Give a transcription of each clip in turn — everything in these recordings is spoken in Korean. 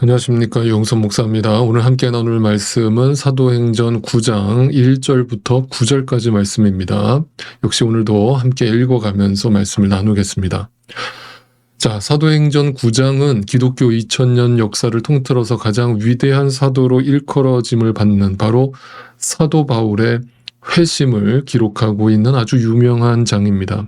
안녕하십니까. 용선 목사입니다. 오늘 함께 나눌 말씀은 사도행전 9장 1절부터 9절까지 말씀입니다. 역시 오늘도 함께 읽어가면서 말씀을 나누겠습니다. 자, 사도행전 9장은 기독교 2000년 역사를 통틀어서 가장 위대한 사도로 일컬어짐을 받는 바로 사도 바울의 회심을 기록하고 있는 아주 유명한 장입니다.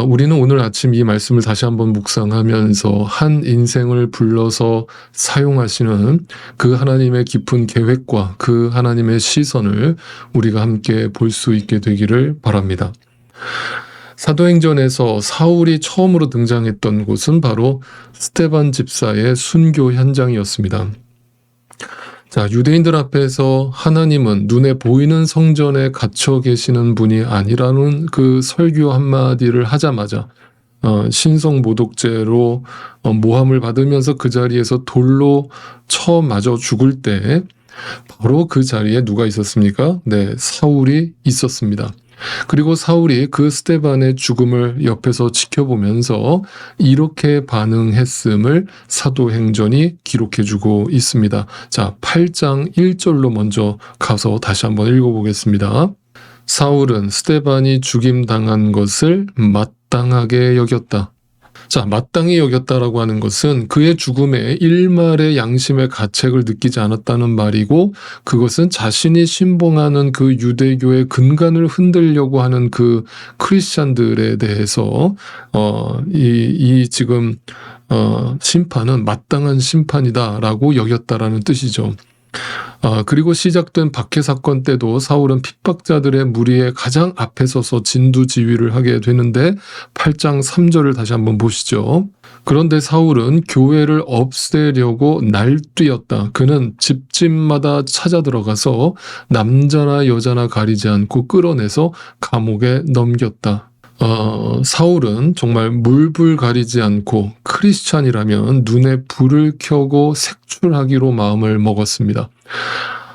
우리는 오늘 아침 이 말씀을 다시 한번 묵상하면서 한 인생을 불러서 사용하시는 그 하나님의 깊은 계획과 그 하나님의 시선을 우리가 함께 볼 수 있게 되기를 바랍니다. 사도행전에서 사울이 처음으로 등장했던 곳은 바로 스데반 집사의 순교 현장이었습니다. 자, 유대인들 앞에서 하나님은 눈에 보이는 성전에 갇혀 계시는 분이 아니라는 그 설교 한마디를 하자마자 신성 모독죄로 모함을 받으면서 그 자리에서 돌로 쳐 맞아 죽을 때 바로 그 자리에 누가 있었습니까? 네, 사울이 있었습니다. 그리고 사울이 그 스데반의 죽음을 옆에서 지켜보면서 이렇게 반응했음을 사도행전이 기록해주고 있습니다. 자, 8장 1절로 먼저 가서 다시 한번 읽어보겠습니다. 사울은 스데반이 죽임당한 것을 마땅하게 여겼다. 자, 마땅히 여겼다라고 하는 것은 그의 죽음에 일말의 양심의 가책을 느끼지 않았다는 말이고, 그것은 자신이 신봉하는 그 유대교의 근간을 흔들려고 하는 그 크리스찬들에 대해서 지금 심판은 마땅한 심판이다라고 여겼다라는 뜻이죠. 그리고 시작된 박해 사건 때도 사울은 핍박자들의 무리에 가장 앞에 서서 진두지휘를 하게 되는데 8장 3절을 다시 한번 보시죠. 그런데 사울은 교회를 없애려고 날뛰었다. 그는 집집마다 찾아 들어가서 남자나 여자나 가리지 않고 끌어내서 감옥에 넘겼다. 사울은 정말 물불 가리지 않고 크리스찬이라면 눈에 불을 켜고 색출하기로 마음을 먹었습니다.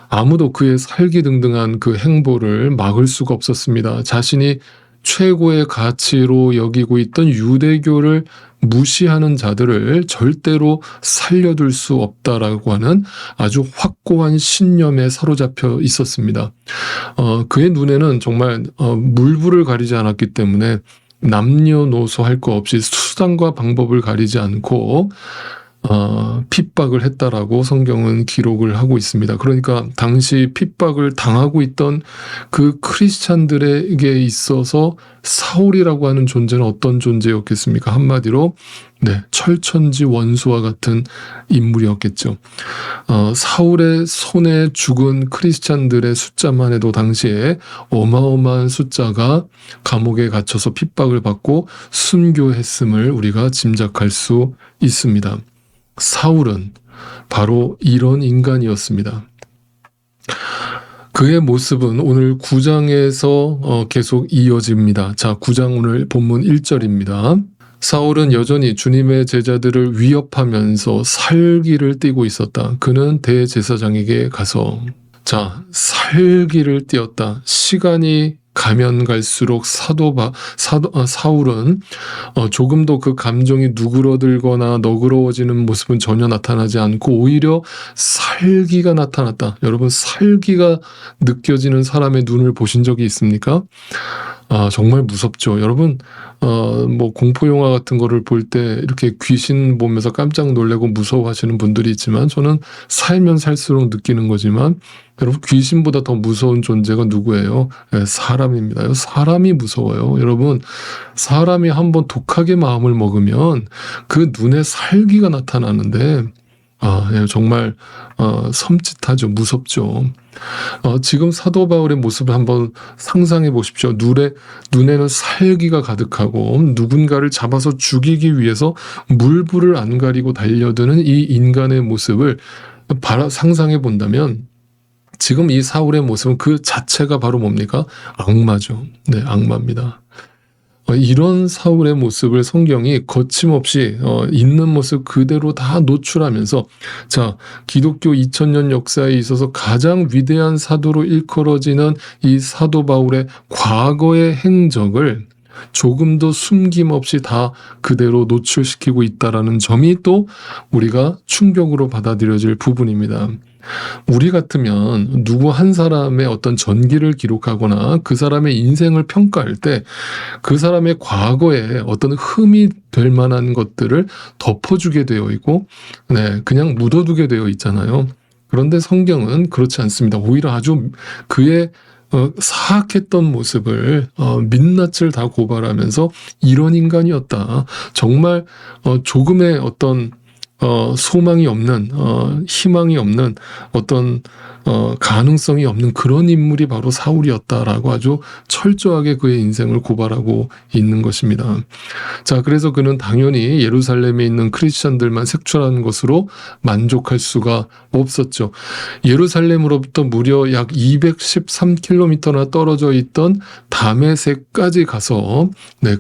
아무도 그의 살기등등한 그 행보를 막을 수가 없었습니다. 자신이 최고의 가치로 여기고 있던 유대교를 무시하는 자들을 절대로 살려둘 수 없다라고 하는 아주 확고한 신념에 사로잡혀 있었습니다. 그의 눈에는 정말 물불을 가리지 않았기 때문에 남녀노소 할 거 없이 수단과 방법을 가리지 않고 핍박을 했다라고 성경은 기록을 하고 있습니다. 그러니까 당시 핍박을 당하고 있던 그 크리스찬들에게 있어서 사울이라고 하는 존재는 어떤 존재였겠습니까? 한마디로 철천지 원수와 같은 인물이었겠죠. 사울의 손에 죽은 크리스찬들의 숫자만 해도 당시에 어마어마한 숫자가 감옥에 갇혀서 핍박을 받고 순교했음을 우리가 짐작할 수 있습니다. 사울은 바로 이런 인간이었습니다. 그의 모습은 오늘 9장에서 계속 이어집니다. 자, 9장 오늘 본문 1절입니다. 사울은 여전히 주님의 제자들을 위협하면서 살기를 띠고 있었다. 그는 대제사장에게 가서 살기를 띠었다. 시간이 가면 갈수록 사울은 조금도 그 감정이 누그러들거나 너그러워지는 모습은 전혀 나타나지 않고 오히려 살기가 나타났다. 여러분, 살기가 느껴지는 사람의 눈을 보신 적이 있습니까? 정말 무섭죠. 여러분, 공포 영화 같은 거를 볼 때 이렇게 귀신 보면서 깜짝 놀래고 무서워하시는 분들이 있지만, 저는 살면 살수록 느끼는 거지만, 여러분, 귀신보다 더 무서운 존재가 누구예요? 사람입니다. 사람이 무서워요. 여러분, 사람이 한번 독하게 마음을 먹으면 그 눈에 살기가 나타나는데, 정말 섬찟하죠. 무섭죠. 지금 사도 바울의 모습을 한번 상상해 보십시오. 눈에는 살기가 가득하고 누군가를 잡아서 죽이기 위해서 물불을 안 가리고 달려드는 이 인간의 모습을 상상해 본다면, 지금 이 사울의 모습은 그 자체가 바로 뭡니까? 악마죠. 악마입니다. 이런 사울의 모습을 성경이 거침없이 있는 모습 그대로 다 노출하면서, 기독교 2000년 역사에 있어서 가장 위대한 사도로 일컬어지는 이 사도 바울의 과거의 행적을 조금도 숨김없이 다 그대로 노출시키고 있다라는 점이 또 우리가 충격으로 받아들여질 부분입니다. 우리 같으면 누구 한 사람의 어떤 전기를 기록하거나 그 사람의 인생을 평가할 때 그 사람의 과거에 어떤 흠이 될 만한 것들을 덮어주게 되어 있고, 그냥 묻어두게 되어 있잖아요. 그런데 성경은 그렇지 않습니다. 오히려 아주 그의 사악했던 모습을 민낯을 다 고발하면서 이런 인간이었다. 정말 조금의 어떤 소망이 없는, 희망이 없는, 어떤 가능성이 없는 그런 인물이 바로 사울이었다라고 아주 철저하게 그의 인생을 고발하고 있는 것입니다. 자, 그래서 그는 당연히 예루살렘에 있는 크리스천들만 색출하는 것으로 만족할 수가 없었죠. 예루살렘으로부터 무려 약 213km나 떨어져 있던 다메섹까지 가서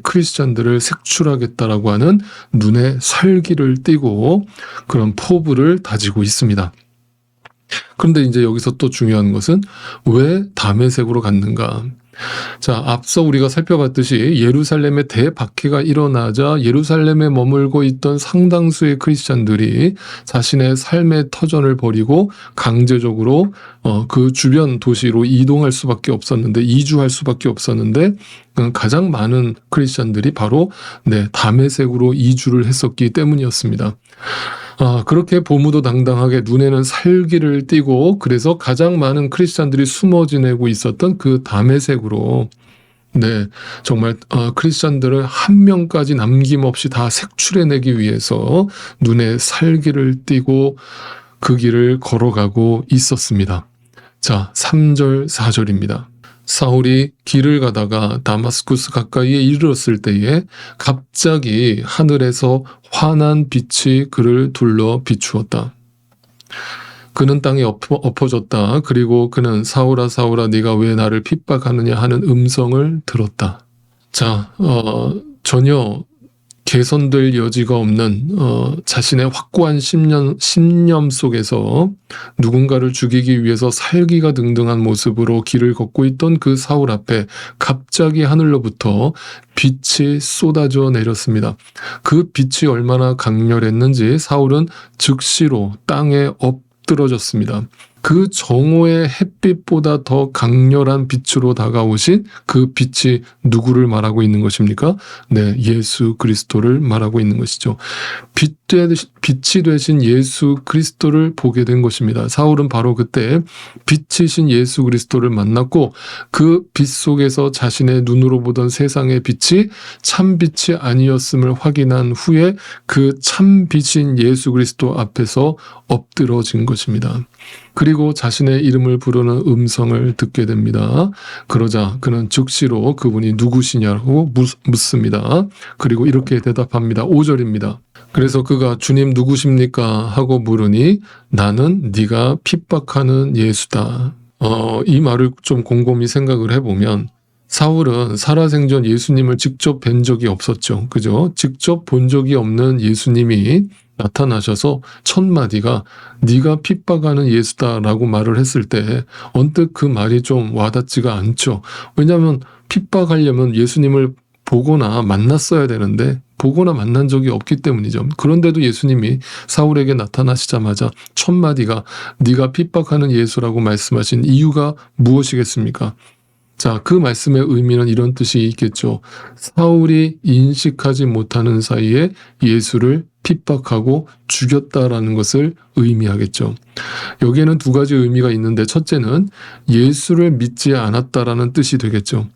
크리스천들을 색출하겠다라고 하는 눈에 살기를 띠고 그런 포부를 다지고 있습니다. 그런데 이제 여기서 또 중요한 것은 왜 다메섹으로 갔는가? 자, 앞서 우리가 살펴봤듯이 예루살렘에 대박해가 일어나자 예루살렘에 머물고 있던 상당수의 크리스찬들이 자신의 삶의 터전을 버리고 강제적으로 그 주변 도시로 이동할 수밖에 없었는데, 이주할 수밖에 없었는데, 가장 많은 크리스찬들이 바로 다메섹으로 이주를 했었기 때문이었습니다. 그렇게 보무도당당하게 눈에는 살기를 띠고, 그래서 가장 많은 크리스찬들이 숨어 지내고 있었던 그 다메섹으로 정말 크리스찬들을 한 명까지 남김없이 다 색출해내기 위해서 눈에 살기를 띠고 그 길을 걸어가고 있었습니다. 자, 3절 4절입니다. 사울이 길을 가다가 다마스쿠스 가까이에 이르렀을 때에 갑자기 하늘에서 환한 빛이 그를 둘러 비추었다. 그는 땅에 엎어졌다. 그리고 그는 사울아 사울아 네가 왜 나를 핍박하느냐 하는 음성을 들었다. 자, 전혀 개선될 여지가 없는 자신의 확고한 신념 속에서 누군가를 죽이기 위해서 살기가 등등한 모습으로 길을 걷고 있던 그 사울 앞에 갑자기 하늘로부터 빛이 쏟아져 내렸습니다. 그 빛이 얼마나 강렬했는지 사울은 즉시로 땅에 엎드러졌습니다. 그 정오의 햇빛보다 더 강렬한 빛으로 다가오신 그 빛이 누구를 말하고 있는 것입니까? 예수 그리스도를 말하고 있는 것이죠. 빛이 되신 예수 그리스도를 보게 된 것입니다. 사울은 바로 그때 빛이신 예수 그리스도를 만났고 그 빛 속에서 자신의 눈으로 보던 세상의 빛이 참 빛이 아니었음을 확인한 후에 그 참 빛인 예수 그리스도 앞에서 엎드러진 것입니다. 그리고 자신의 이름을 부르는 음성을 듣게 됩니다. 그러자 그는 즉시로 그분이 누구시냐고 묻습니다. 그리고 이렇게 대답합니다. 5절입니다. 그래서 그가 주님 누구십니까? 하고 물으니 나는 네가 핍박하는 예수다. 이 말을 좀 곰곰이 생각을 해보면 사울은 살아생전 예수님을 직접 뵌 적이 없었죠. 그죠? 직접 본 적이 없는 예수님이 나타나셔서 첫 마디가 네가 핍박하는 예수다라고 말을 했을 때 언뜻 그 말이 좀 와닿지가 않죠. 왜냐하면 핍박하려면 예수님을 보거나 만났어야 되는데 보거나 만난 적이 없기 때문이죠. 그런데도 예수님이 사울에게 나타나시자마자 첫 마디가 네가 핍박하는 예수라고 말씀하신 이유가 무엇이겠습니까? 자, 그 말씀의 의미는 이런 뜻이 있겠죠. 사울이 인식하지 못하는 사이에 예수를 핍박하고 죽였다라는 것을 의미하겠죠. 여기에는 두 가지 의미가 있는데 첫째는 예수를 믿지 않았다라는 뜻이 되겠죠.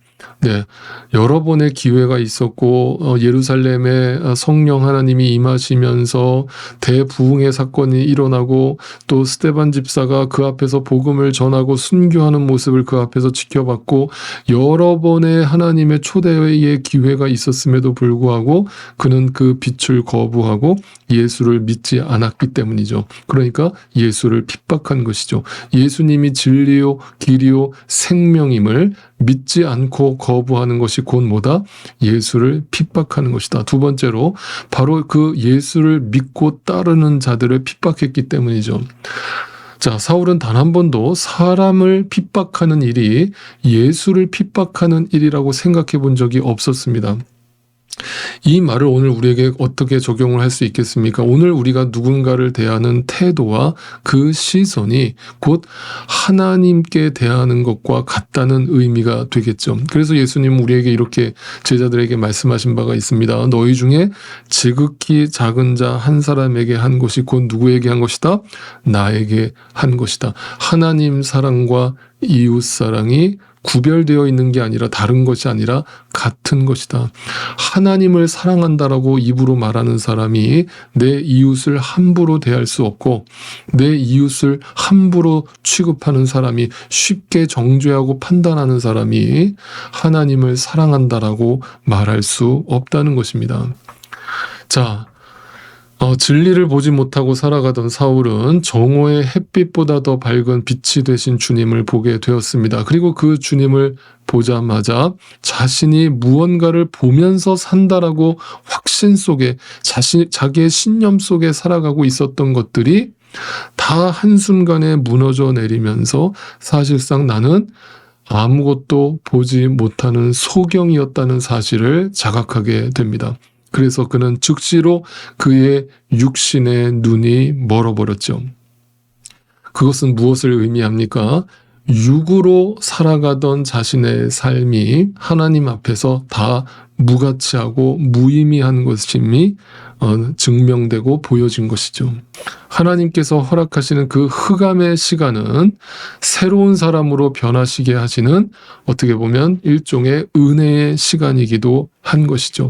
여러 번의 기회가 있었고 예루살렘에 성령 하나님이 임하시면서 대부흥의 사건이 일어나고 또 스데반 집사가 그 앞에서 복음을 전하고 순교하는 모습을 그 앞에서 지켜봤고 여러 번의 하나님의 초대의 기회가 있었음에도 불구하고 그는 그 빛을 거부하고 예수를 믿지 않았기 때문이죠. 그러니까 예수를 핍박한 것이죠. 예수님이 진리요 길이요 생명임을 믿지 않고 거부하는 것이 곧 뭐다? 예수를 핍박하는 것이다. 두 번째로 바로 그 예수를 믿고 따르는 자들을 핍박했기 때문이죠. 자, 사울은 단 한 번도 사람을 핍박하는 일이 예수를 핍박하는 일이라고 생각해 본 적이 없었습니다. 이 말을 오늘 우리에게 어떻게 적용을 할 수 있겠습니까? 오늘 우리가 누군가를 대하는 태도와 그 시선이 곧 하나님께 대하는 것과 같다는 의미가 되겠죠. 그래서 예수님은 우리에게 이렇게 제자들에게 말씀하신 바가 있습니다. 너희 중에 지극히 작은 자 한 사람에게 한 것이 곧 누구에게 한 것이다? 나에게 한 것이다. 하나님 사랑과 이웃 사랑이 구별되어 있는 게 아니라 다른 것이 아니라 같은 것이다. 하나님을 사랑한다라고 입으로 말하는 사람이 내 이웃을 함부로 대할 수 없고 내 이웃을 함부로 취급하는 사람이 쉽게 정죄하고 판단하는 사람이 하나님을 사랑한다라고 말할 수 없다는 것입니다. 자, 진리를 보지 못하고 살아가던 사울은 정오의 햇빛보다 더 밝은 빛이 되신 주님을 보게 되었습니다. 그리고 그 주님을 보자마자 자신이 무언가를 보면서 산다라고 확신 속에 자기의 신념 속에 살아가고 있었던 것들이 다 한순간에 무너져 내리면서 사실상 나는 아무것도 보지 못하는 소경이었다는 사실을 자각하게 됩니다. 그래서 그는 즉시로 그의 육신의 눈이 멀어버렸죠. 그것은 무엇을 의미합니까? 육으로 살아가던 자신의 삶이 하나님 앞에서 다 무가치하고 무의미한 것임이 증명되고 보여진 것이죠. 하나님께서 허락하시는 그 흑암의 시간은 새로운 사람으로 변하시게 하시는 어떻게 보면 일종의 은혜의 시간이기도 한 것이죠.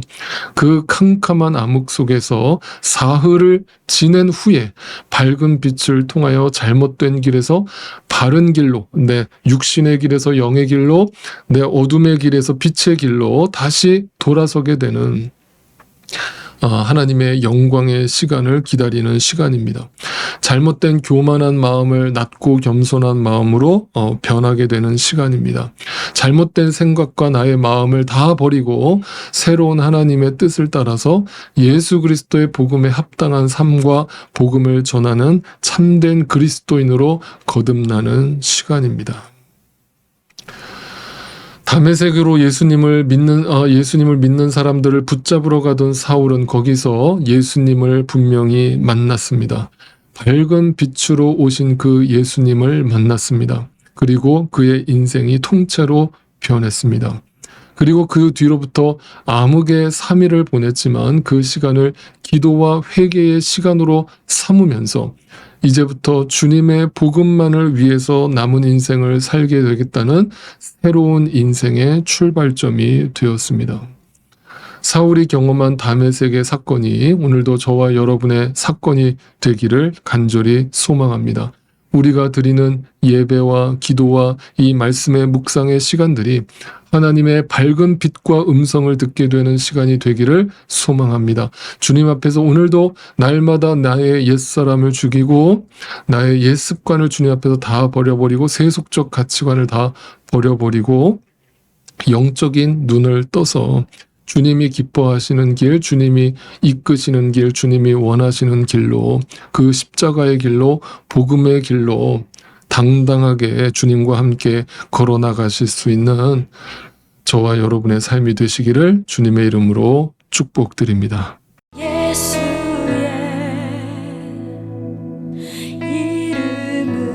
그 캄캄한 암흑 속에서 사흘을 지낸 후에 밝은 빛을 통하여 잘못된 길에서 바른 길로, 내 육신의 길에서 영의 길로, 내 어둠의 길에서 빛의 길로 다시 돌아서게 되는 하나님의 영광의 시간을 기다리는 시간입니다. 잘못된 교만한 마음을 낮고 겸손한 마음으로 변하게 되는 시간입니다. 잘못된 생각과 나의 마음을 다 버리고 새로운 하나님의 뜻을 따라서 예수 그리스도의 복음에 합당한 삶과 복음을 전하는 참된 그리스도인으로 거듭나는 시간입니다. 다메섹으로 예수님을 믿는 사람들을 붙잡으러 가던 사울은 거기서 예수님을 분명히 만났습니다. 밝은 빛으로 오신 그 예수님을 만났습니다. 그리고 그의 인생이 통째로 변했습니다. 그리고 그 뒤로부터 암흑의 3일을 보냈지만 그 시간을 기도와 회개의 시간으로 삼으면서 이제부터 주님의 복음만을 위해서 남은 인생을 살게 되겠다는 새로운 인생의 출발점이 되었습니다. 사울이 경험한 다메섹의 사건이 오늘도 저와 여러분의 사건이 되기를 간절히 소망합니다. 우리가 드리는 예배와 기도와 이 말씀의 묵상의 시간들이 하나님의 밝은 빛과 음성을 듣게 되는 시간이 되기를 소망합니다. 주님 앞에서 오늘도 날마다 나의 옛사람을 죽이고 나의 옛 습관을 주님 앞에서 다 버려버리고 세속적 가치관을 다 버려버리고 영적인 눈을 떠서 주님이 기뻐하시는 길, 주님이 이끄시는 길, 주님이 원하시는 길로, 그 십자가의 길로, 복음의 길로 당당하게 주님과 함께 걸어나가실 수 있는 저와 여러분의 삶이 되시기를 주님의 이름으로 축복드립니다. 예수의 이름은